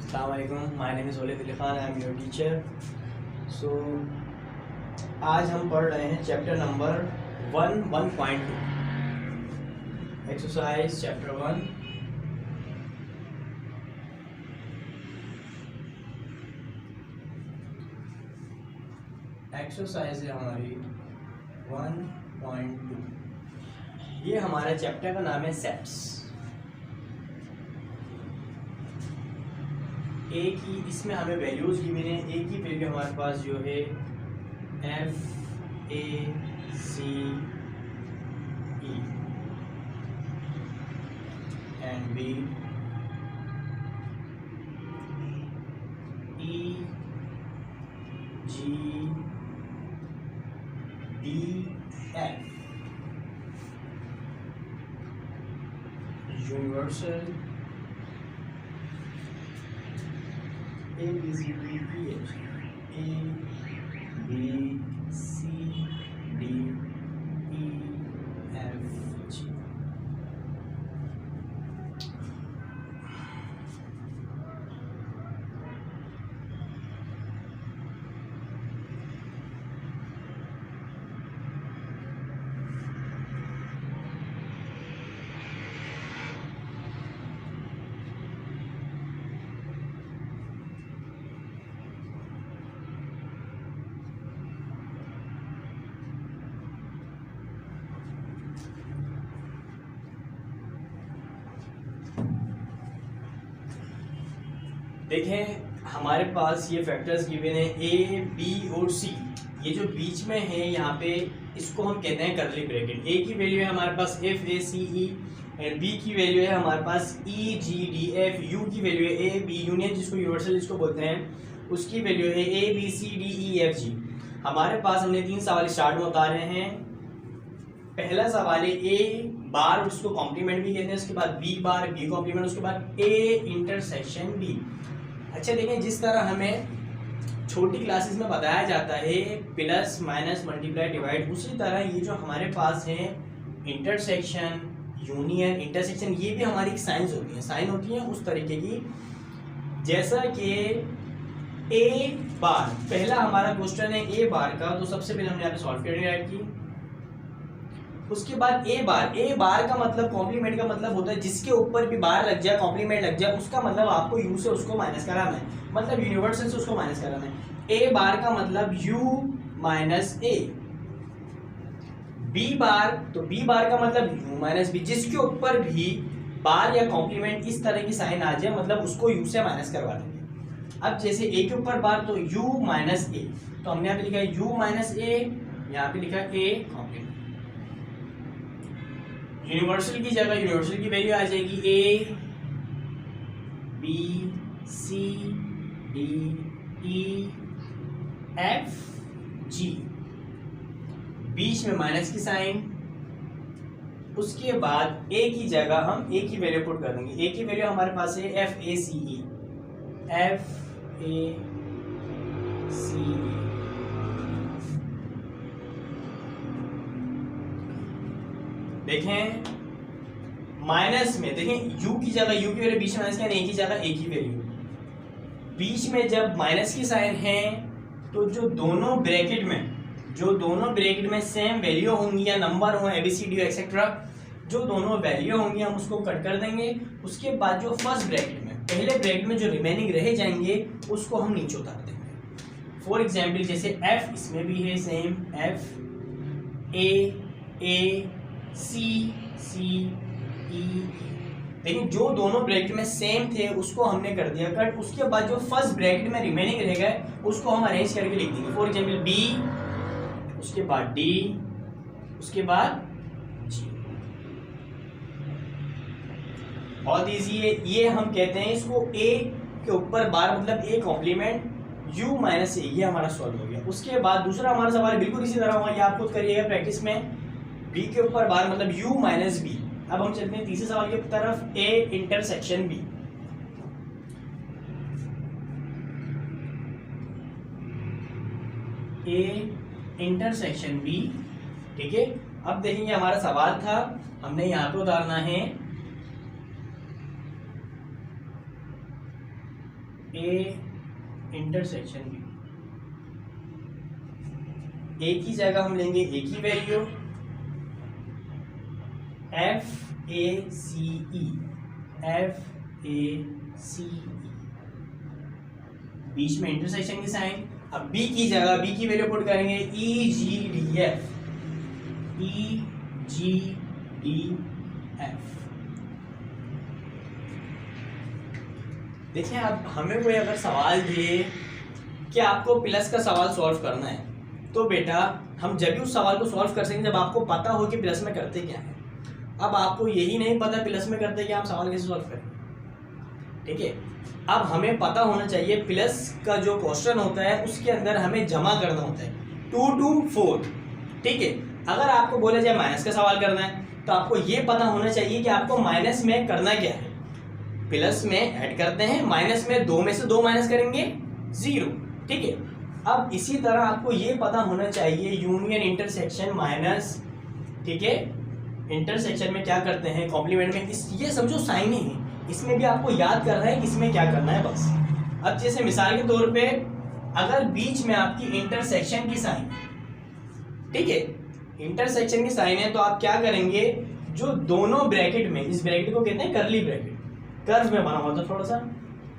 अस्सलाम वालेकुम, my name is Walid Ali Khan, I am your teacher. So आज हम पढ़ रहे हैं chapter number 1.2 exercise chapter 1। Exercise है हमारी 1.2। ये हमारे चैप्टर का नाम है सेट्स। ए की इसमें हमें वैल्यूज़ गिवन है। ए की वैल्यू हमारे पास जो है F A C E and B E G D F universal A B C D E F A B C D E F G। देखें हमारे पास ये फैक्टर्स गिवन है ए बी और सी। ये जो बीच में है यहाँ पे इसको हम कहते हैं करली ब्रैकेट। ए की वैल्यू है हमारे पास F A C E and B की वैल्यू है हमारे पास E G D F. U की वैल्यू है ए बी यूनियन जिसको यूनिवर्सल जिसको बोलते हैं उसकी वैल्यू है A B C D E F G. हमारे पास हमने 3 सवाल स्टार्ट में उतारे हैं। पहला सवाल है ए बार, उसको कॉम्प्लीमेंट भी कहते हैं, उसके बाद बी बार बी कॉम्प्लीमेंट, उसके बाद ए इंटरसेक्शन बी। अच्छा देखें, जिस तरह हमें छोटी क्लासेस में बताया जाता है प्लस माइनस मल्टीप्लाई डिवाइड, उसी तरह ये जो हमारे पास है इंटरसेक्शन यूनियन इंटरसेक्शन, ये भी हमारी एक साइंस होती है, साइन होती है उस तरीके की। जैसा कि ए बार, पहला हमारा क्वेश्चन है ए बार का, तो सबसे पहले हमने यहाँ पे सॉल्व करके ऐड की। उसके बाद ए बार का मतलब कॉम्प्लीमेंट का मतलब होता है जिसके ऊपर भी बार लग जाए कॉम्प्लीमेंट लग जाए, उसका मतलब आपको यू से उसको माइनस कराना है, मतलब यूनिवर्सल से उसको माइनस कराना है। ए बार का मतलब U minus A. B bar, तो बी बार का मतलब यू माइनस बी, जिसके ऊपर भी बार या कॉम्प्लीमेंट इस तरह की साइन आ जाए मतलब उसको यू से माइनस करवा देंगे। अब जैसे ए के ऊपर बार तो यू माइनस ए, तो हमने यहाँ पे लिखा है यू माइनस ए, यहाँ पे लिखा ए कॉम्प्लीमेंट। यूनिवर्सल की जगह यूनिवर्सल की वैल्यू आ जाएगी A B C D E F G, बीच में माइनस की साइन। उसके बाद ए की जगह हम ए की वैल्यू पुट कर देंगे। ए की वैल्यू हमारे पास है F A C E, F A C ई। देखें माइनस में, देखें यू की जगह यू की वैल्यू बीच में माइनस क्या, ए की जगह ए की वैल्यू। बीच में जब माइनस की साइन है तो जो दोनों ब्रैकेट में सेम वैल्यू होंगी या नंबर हो एबीसीडी एक्सेट्रा, जो दोनों वैल्यू होंगी हम उसको कट कर देंगे। उसके बाद जो फर्स्ट ब्रैकेट में, पहले ब्रैकेट में जो रिमेनिंग रह जाएंगे उसको हम नीचे उतार देंगे। फॉर एग्जाम्पल जैसे एफ, इसमें भी है सेम एफ ए सी सी ई। लेकिन जो दोनों ब्रैकेट में सेम थे उसको हमने कर दिया कट। उसके बाद जो फर्स्ट ब्रैकेट में रिमेनिंग रह गए उसको हम अरेंज करके लिख देंगे। फॉर एग्जांपल बी, उसके बाद डी, उसके बाद जी। बहुत इजी है ये। हम कहते हैं इसको ए के ऊपर बार मतलब ए कॉम्प्लीमेंट यू माइनस ए, ये हमारा सॉल्व हो गया। उसके बाद दूसरा हमारा सवाल बिल्कुल इसी तरह होगा, ये आप खुद करिएगा प्रैक्टिस में। बी के ऊपर बार मतलब u माइनस बी। अब हम चलते हैं तीसरे सवाल की तरफ, a intersection b। a intersection b, ठीक है। अब देखेंगे हमारा सवाल था, हमने यहाँ पे उतारना है ए इंटरसेक्शन बी, ए की जगह हम लेंगे ए की value F A C E, F A C E, बीच में इंटरसेक्शन की साइन। अब बी की जगह बी की वैल्यू पुट करेंगे ई जी डी एफ, ई जी डी एफ। देखिए अब हमें कोई अगर सवाल दिए कि आपको प्लस का सवाल सॉल्व करना है, तो बेटा हम जब भी उस सवाल को सॉल्व कर सकेंगे जब आपको पता हो कि प्लस में करते क्या है। अब आपको यही नहीं पता प्लस में करते क्या, हम सवाल कैसे सॉल्व करेंगे? ठीक है, अब हमें पता होना चाहिए प्लस का जो क्वेश्चन होता है उसके अंदर हमें जमा करना होता है 2 to 4। ठीक है, अगर आपको बोला जाए माइनस का सवाल करना है तो आपको ये पता होना चाहिए कि आपको माइनस में करना क्या है। प्लस में ऐड करते हैं, माइनस में 2 में से 2 माइनस करेंगे 0। ठीक है, अब इसी तरह आपको ये पता होना चाहिए यूनियन इंटरसेक्शन माइनस। ठीक है, इंटरसेक्शन में क्या करते हैं कॉम्प्लीमेंट में, इस ये समझो साइन ही है, इसमें भी आपको याद करना है कि इसमें क्या करना है बस। अब जैसे मिसाल के तौर पे अगर बीच में आपकी इंटरसेक्शन की साइन, ठीक है इंटरसेक्शन की साइन है, तो आप क्या करेंगे, जो दोनों ब्रैकेट में, इस ब्रैकेट को कहते हैं करली ब्रैकेट, कर्व में बना हुआ था थोड़ा सा,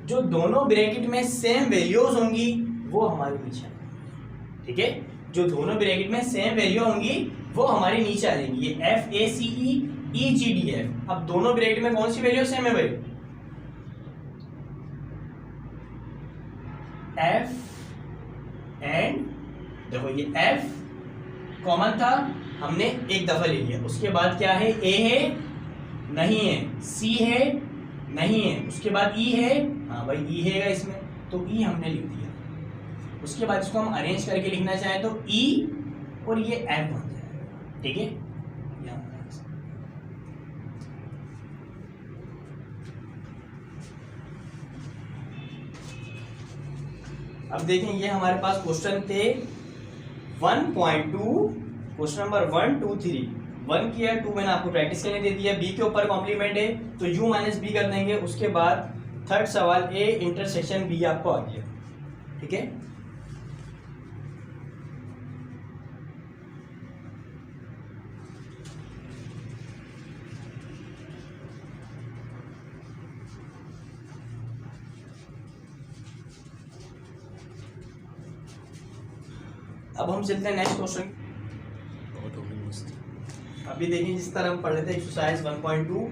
जो दोनों ब्रैकेट में सेम वैल्यूज होंगी वो हमारे नीचे आएंगी। ठीक है, जो दोनों ब्रैकेट में सेम वैल्यू होंगी वो हमारे नीचे आ जाएंगी, ये F A C E E G D F. अब दोनों ब्रैकेट में कौन सी वैल्यू सेम है भाई, एफ एंड, देखो ये एफ कॉमन था, हमने एक दफा ले लिया, उसके बाद क्या है, ए है नहीं है, सी है नहीं है, उसके बाद ई है, हाँ भाई ई है इसमें, तो ई हमने लिख दिया। उसके बाद इसको हम अरेंज करके लिखना चाहें तो ई और ये एफ बन जाएगा। ठीक है, अब देखें ये हमारे पास क्वेश्चन थे 1.2, क्वेश्चन नंबर 1 2 3, 1 किया 2 मैंने आपको प्रैक्टिस करने दे दिया, बी के ऊपर कॉम्प्लीमेंट है तो u माइनस बी कर देंगे। उसके बाद थर्ड सवाल ए इंटरसेक्शन बी आपको आ गया। ठीक है, अब हम चलते हैं नेक्स्ट क्वेश्चन। अभी देखिए जिस तरह हम पढ़ लेते हैं एक्सरसाइज 1.2,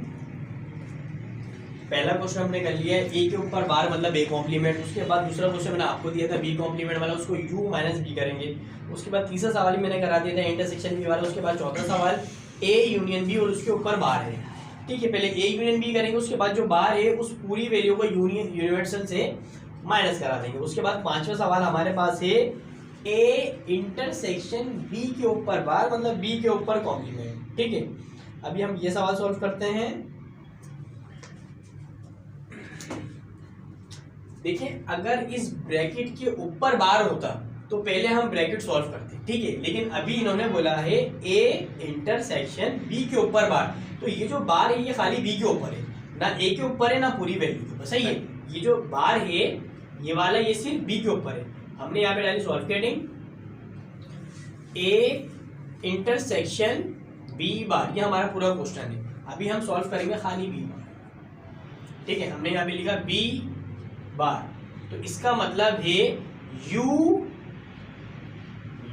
पहला क्वेश्चन हमने कर लिया है ए के ऊपर बार मतलब ए कॉम्प्लीमेंट। उसके बाद दूसरा क्वेश्चन मैंने आपको दिया था बी कॉम्प्लीमेंट वाला, उसको यू माइनस बी करेंगे। उसके बाद तीसरा सवाल ही मैंने करा दिया था इंटरसेक्शन बी वाला। उसके बाद चौथा सवाल ए यूनियन बी और उसके ऊपर बार है। ठीक है, पहले ए यूनियन बी करेंगे, उसके बाद जो बार है उस पूरी वैल्यू को यूनिवर्सल से माइनस करा देंगे। उसके बाद पांचवा सवाल हमारे पास है ए इंटरसेक्शन बी के ऊपर बार मतलब बी के ऊपर कॉम्प्लीमेंट। ठीक है, अभी हम ये सवाल सॉल्व करते हैं। देखिए अगर इस ब्रैकेट के ऊपर बार होता तो पहले हम ब्रैकेट सॉल्व करते, ठीक है, लेकिन अभी इन्होंने बोला है ए इंटरसेक्शन बी के ऊपर बार, तो ये जो बार है ये खाली बी के ऊपर है, ना ए के ऊपर है ना पूरी वैल्यू के ऊपर। सही है, ये जो बार है ये वाला ये सिर्फ बी के ऊपर है। हमने यहाँ पे डाली सॉल्व करेंगे ए इंटरसेक्शन बी बार, ये हमारा पूरा क्वेश्चन है। अभी हम सॉल्व करेंगे खाली बी बार। ठीक है, हमने यहाँ पे लिखा बी बार, तो इसका मतलब है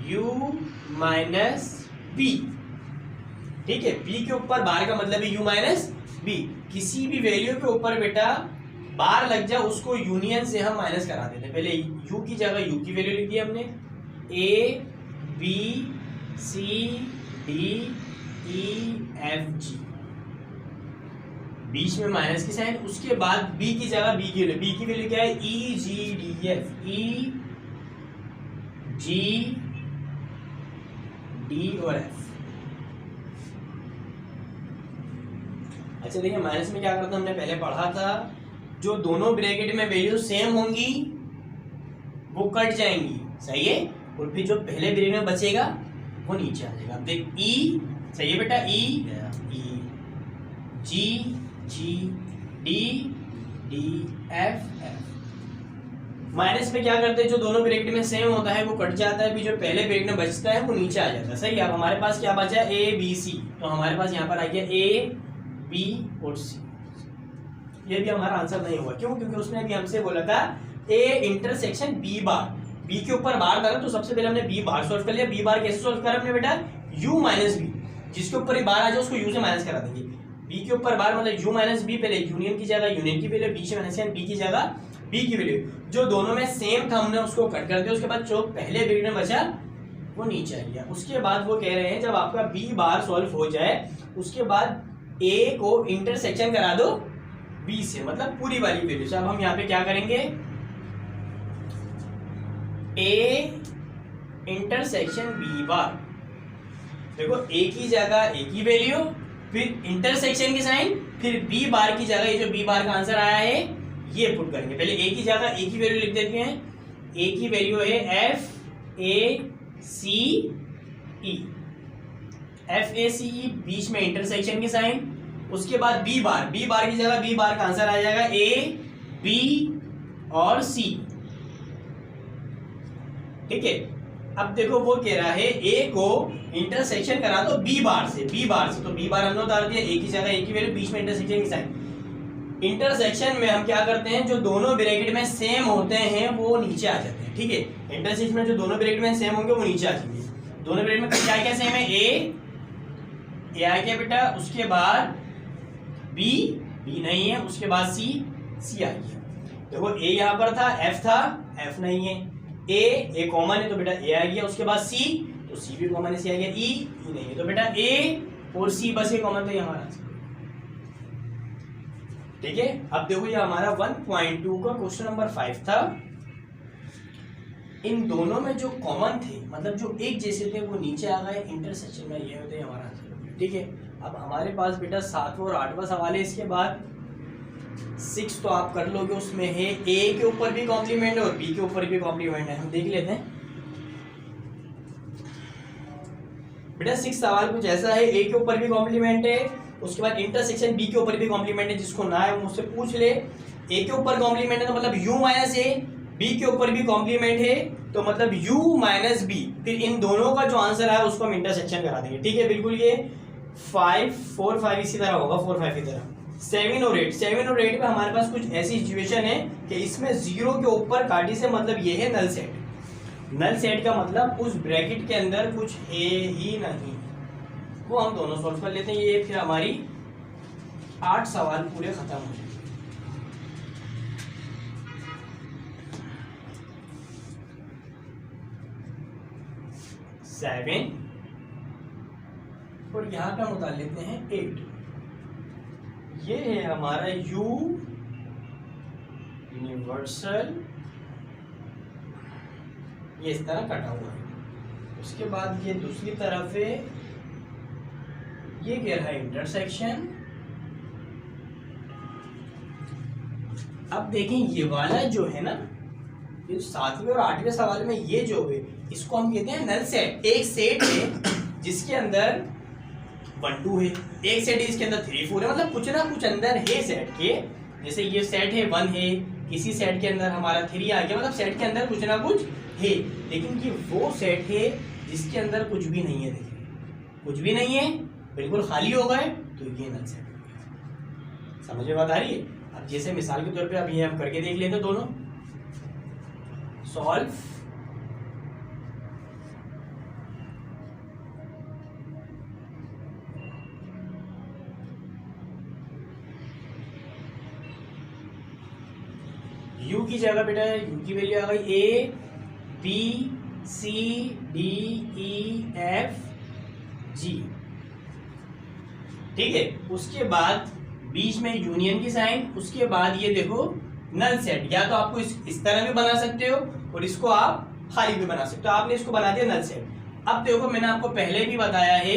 u माइनस बी। ठीक है, b के ऊपर बार का मतलब है u माइनस बी। किसी भी वैल्यू के ऊपर बेटा बार लग जाए उसको यूनियन से हम माइनस करा देते हैं। पहले u की जगह u की वैल्यू लिख दी हमने, a b c d e f g, बीच में माइनस की साइन। उसके बाद b की जगह b की वैल्यू क्या है, e g d f, e g d और f। अच्छा देखिए माइनस में क्या करता हमने पहले पढ़ा था, जो दोनों ब्रैकेट में वैल्यू सेम होंगी वो कट जाएंगी। सही है, और फिर जो पहले ब्रैकेट में बचेगा वो नीचे आ जाएगा। अब देख e, सही है बेटा, e g g d d f f, minus पे क्या करते हैं, जो दोनों ब्रैकेट में सेम होता है वो कट जाता है, भी जो पहले ब्रैकेट में बचता है वो नीचे आ जाता है। सही। अब हमारे पास क्या बचा, ए बी सी, तो हमारे पास यहाँ पर आ गया ए बी और सी। ये भी हमारा आंसर नहीं हुआ, क्यों? क्योंकि उसने भी हमसे बोला था A intersection B bar, B के ऊपर बार था, तो सबसे पहले हमने बी बार सोल्व कर लिया। बी बार कैसे सोल्व करा हमने बेटा, यू माइनस बी, जिसके ऊपर ही बार आ जाए उसको यू से माइनस करा देंगे। बी के ऊपर बार मतलब यू माइनस बी, पहले यूनियन की जगह यूनियन की वैल्यू, बी से माइनस बी की जगह बी की वैल्यू, जो दोनों में सेम था हमने उसको कट कर दिया। उसके बाद जो पहले ब्रैकेट में बचा वो नीचे आ गया। उसके बाद वो कह रहे हैं जब आपका बी बार सॉल्व हो जाए उसके बाद ए को इंटरसेक्शन करा दो बी से, मतलब पूरी वाली वैल्यू से। अब हम यहाँ पे क्या करेंगे, ए इंटरसेक्शन बी बार, देखो ए की जगह ए की वैल्यू, फिर इंटरसेक्शन की साइन, फिर बी बार की जगह ये जो बी बार का आंसर आया है ये पुट करेंगे। पहले ए की जगह ए की वैल्यू लिख देते हैं। ए की वैल्यू है F A C E, F A C E, बीच में इंटरसेक्शन की साइन, उसके बाद बी बार की जगह बी बार का आंसर आ जाएगा ए बी और सी। ठीक है। अब देखो वो कह रहा है ए को इंटरसेक्शन करा दो बी बार से, तो बी बार हमने उतार दिया, ए की जगह ए की वैल्यू, बीच में इंटरसेक्शन की साइन। इंटरसेक्शन में हम क्या करते हैं, जो दोनों ब्रैकेट में सेम होते हैं वो नीचे आ जाते हैं। ठीक है। इंटरसेक्शन में जो दोनों ब्रैकेट में सेम होंगे वो नीचे आ जाएंगे। दोनों ब्रैकेट में क्या क्या सेम है, ए आ गया बेटा, उसके बाद बी नहीं है, उसके बाद सी आ गया। देखो ए यहाँ पर था, एफ था, एफ नहीं है, ए कॉमन है तो बेटा ए आ गया, उसके बाद सी, तो सी भी कॉमन है, सी आ गया, ई नहीं है तो बेटा ए और सी बस ये कॉमन था, ये हमारा आंसर। ठीक है। अब देखो ये हमारा 1.2 का क्वेश्चन नंबर 5 था। इन दोनों में जो कॉमन थे, मतलब जो एक जैसे थे, वो नीचे आ गए, इंटरसेक्शन में ये होते हैं हमारा आंसर। ठीक है। अब हमारे पास बेटा 7वां और 8वां सवाल है। इसके बाद 6 तो आप कर लोगे, उसमें है ए के ऊपर भी कॉम्प्लीमेंट है और बी के ऊपर भी कॉम्प्लीमेंट है। हम देख लेते हैं बेटा। 6 सवाल कुछ ऐसा है, ए के ऊपर भी कॉम्प्लीमेंट है, उसके बाद इंटरसेक्शन बी के ऊपर भी कॉम्प्लीमेंट है। जिसको ना है वो मुझसे पूछ ले। ए के ऊपर कॉम्प्लीमेंट है तो मतलब u माइनस ए, बी के ऊपर भी कॉम्प्लीमेंट है तो मतलब u माइनस बी, फिर इन दोनों का जो आंसर है उसको हम इंटरसेक्शन करा देंगे। ठीक है, बिल्कुल। ये 5 4 5 इसी तरह होगा, 4 5 की तरह। 7 और 8 में हमारे पास कुछ ऐसी सिचुएशन है कि इसमें 0 के ऊपर काटी से मतलब ये है नल सेट। नल सेट का मतलब उस ब्रैकेट के अंदर कुछ है ही नहीं, वो हम दोनों सॉल्व कर लेते हैं। ये फिर हमारी 8 सवाल पूरे खत्म हो जाएंगे। 7 और यहाँ पे हम उतार लेते हैं 8। ये है हमारा U यूनिवर्सल, ये इस तरह कटा हुआ है। उसके बाद ये दूसरी तरफ है, ये कह रहा है इंटरसेक्शन। अब देखें ये वाला जो है ना, ये 7वें और 8वें सवाल में ये जो है इसको हम कहते हैं नल सेट। एक सेट है जिसके अंदर 1 2 है, एक सेट है जिसके अंदर 3 4 है, मतलब कुछ ना कुछ अंदर है सेट के। जैसे ये सेट है 1 है, किसी सेट के अंदर हमारा 3 आ गया, मतलब सेट के अंदर कुछ ना कुछ है। लेकिन ये वो सेट है जिसके अंदर कुछ भी नहीं है। देखिए कुछ भी नहीं है, बिल्कुल खाली हो गए, तो ये नल सेट हो गया। समझ में बात आ रही है? अब जैसे मिसाल के तौर पे अब ये हम करके देख लेते हैं दोनों। सॉल्व u की जगह बेटा u की वैल्यू आ गई a b c d e f g। ठीक है, उसके बाद बीच में यूनियन की साइन, उसके बाद ये देखो नल सेट। या तो आपको इस तरह भी बना सकते हो और इसको आप खाली भी बना सकते हो। आपने इसको बना दिया नल सेट। अब देखो मैंने आपको पहले भी बताया है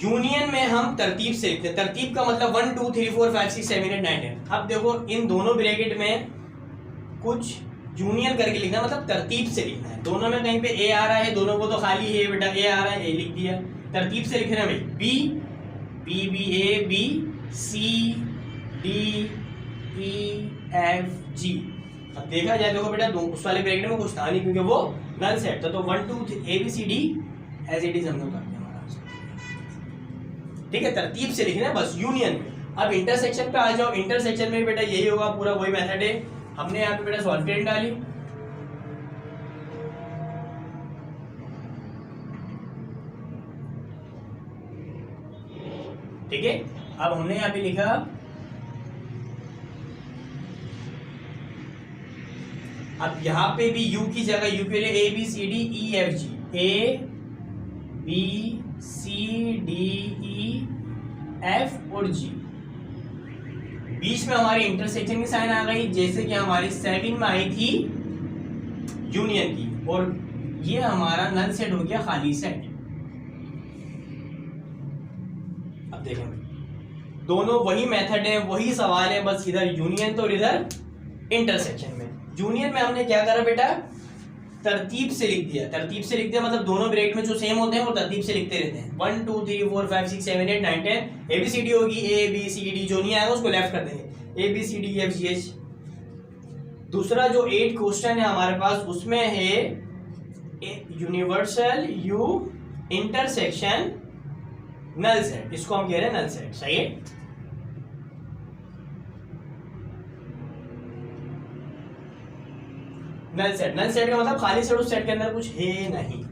यूनियन में हम तरतीब से लिखते हैं। तरतीब का मतलब 1 2 3 4 5 6 7 8 9 10। अब देखो इन दोनों ब्रैकेट में कुछ यूनियन करके लिखना, मतलब तरतीब से लिखना है। दोनों में कहीं पे ए आ रहा है, दोनों को तो खाली है बेटा, ए आ रहा है, ए लिख दिया। तरतीब से लिखना भाई, B B B A B C D EFG। अब देखा जाए देखो बेटा उस वाले ब्रैकेट में कुछ था नहीं क्योंकि वो नल सेट था, तो 1 2 ABCD एज इट इज हम लोग करते हैं हमारा आंसर। ठीक है, तरतीब से लिखना है बस यूनियन में। अब इंटरसेक्शन पे आ जाओ, इंटरसेक्शन में बेटा यही होगा, पूरा वही मेथड है। हमने यहाँ पे बेटा सॉल्वेंट डाली, ठीक है। अब हमने यहाँ पे लिखा अब यहाँ पे भी U की जगह U के लिए ABCDEFG, ABCDEF और G। बीच में हमारी इंटरसेक्शन की साइन आ गई, जैसे कि हमारी 7 में आई थी यूनियन की, और ये हमारा नल सेट हो गया खाली सेट। अब देखें दोनों वही मेथड है, वही सवाल है, बस इधर यूनियन तो इधर इंटरसेक्शन में। यूनियन में हमने क्या करा बेटा, तरतीब से लिख दिया। तरतीब से लिख दिया मतलब दोनों ब्रैकेट में जो सेम होते हैं वो तरतीब से लिखते रहते हैं। 1 2 3 4 5 6 7 8 9 10 ABCD होगी, ABCD जो नहीं आएगा उसको लेफ्ट कर देंगे, ABCDEFGH। दूसरा जो 8 क्वेश्चन है हमारे पास उसमें है universal U intersection null set, इसको हम कह रहे हैं नल सेट, सही है। नल सेट का मतलब खाली सेट, उस सेट के अंदर कुछ है नहीं।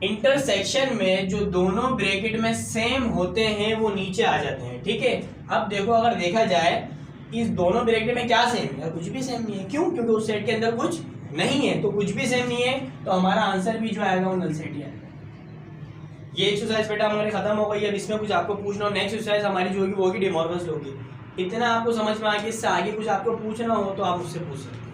इंटरसेक्शन में जो दोनों ब्रैकेट में सेम होते हैं वो नीचे आ जाते हैं, ठीक है। अब देखो अगर देखा जाए इस दोनों ब्रैकेट में क्या सेम है, कुछ भी सेम नहीं है। क्यों? क्योंकि उस सेट के अंदर कुछ नहीं है, तो कुछ भी सेम नहीं है, तो हमारा आंसर भी जो आएगा वो नल सेट ही आएगा। ये एक्सरसाइज बेटा हमारी खत्म हो गई। अब इसमें कुछ आपको पूछना हो, नेक्स्ट एक्सरसाइज हमारी जो होगी वो होगी डी मॉर्गन्स लॉ की। इतना आपको समझ में आ गया, इससे आगे कुछ आपको पूछना हो तो आप मुझसे पूछ सकते हैं।